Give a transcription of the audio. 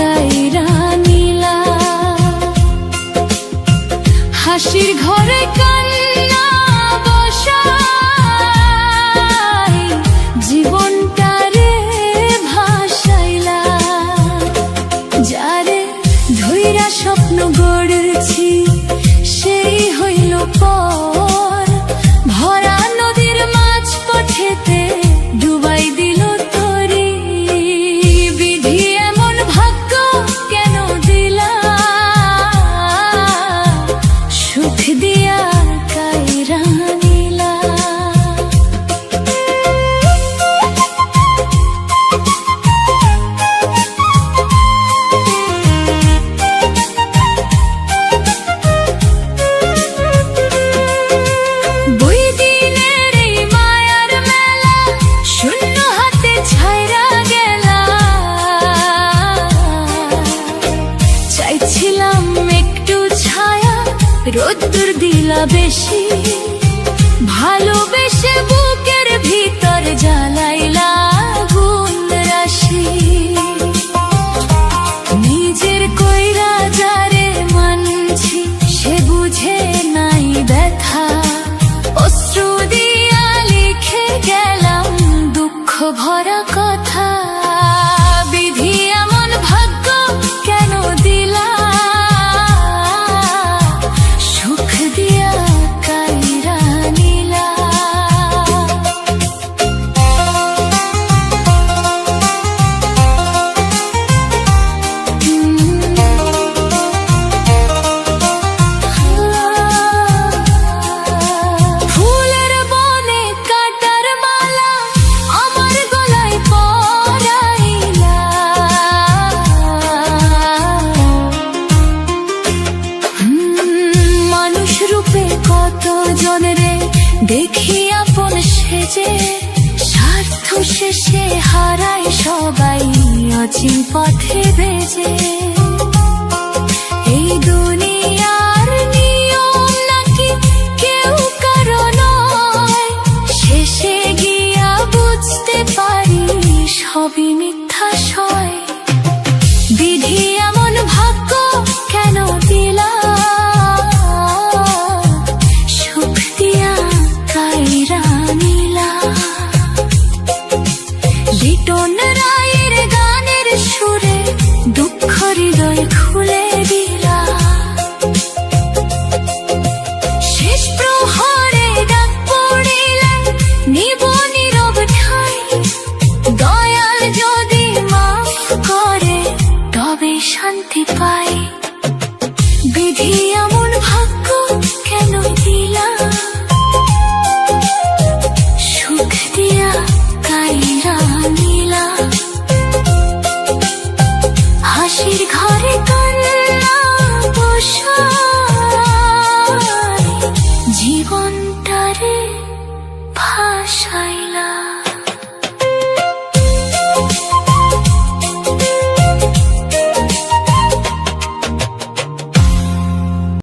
কাইরা নিলা। হাসির ঘরে কান্না বসাই জীবনটারে ভাসাইলা। যারে ধইরা স্বপ্ন গড়েছি সেই হইল পর, ভরা নদীর মাঝ পথেতে ডুবাই দিল তরি। বিধি এমন ভাগ্য কেন দিলা, সুখ দিয়া কাইরা নিলা। চাইছিলাম একটু ছায়া, রোদ্দুর দিলা বেশি, ভালোবেসে বুকের ভিতর জ্বালাইলা আগুন রাশি। নিজের কইরা যারে মানছি সে বুঝে নাই ব্যথা, অশ্রু দিয়া লিখে গেলাম দুঃখ ভরা কথা। বিধি এমন ভাগ্য কেন দিলা, সুখ দিয়া কাইরা নিলা। ফুলের বনে কাটার মালা আমার গলায় পরাইলা। মানুষ রূপে কত জনরে দেখি আপন সেজে, স্বার্থ শেষে হারায় সবাই অচিন পথে বেজে। এই দুনিয়ার নিয়ম নাকি কেউ কারো নয়, শেষে গিয়া বুঝতে পারি সবই মিথ্যা সয়। বিধি এমন ভাগ্য কেন দিলা, সুখ দিয়া কাইরা নিলা। লিটন রায়ের গানের সুরে দুঃখ হৃদয় খুলে দিলা। শেষ প্রহরে ডাক পড়িলে নিব নীরব ঠাই, দয়াল যদি মাফ করে তবে শান্তি পাই। বিধি এমন ভাগ্য কেন দিলা, সুখ দিয়া কাইরা নিলা। হাসির ঘরে কান্না বসাই জীবনটারে ভাসাইলা।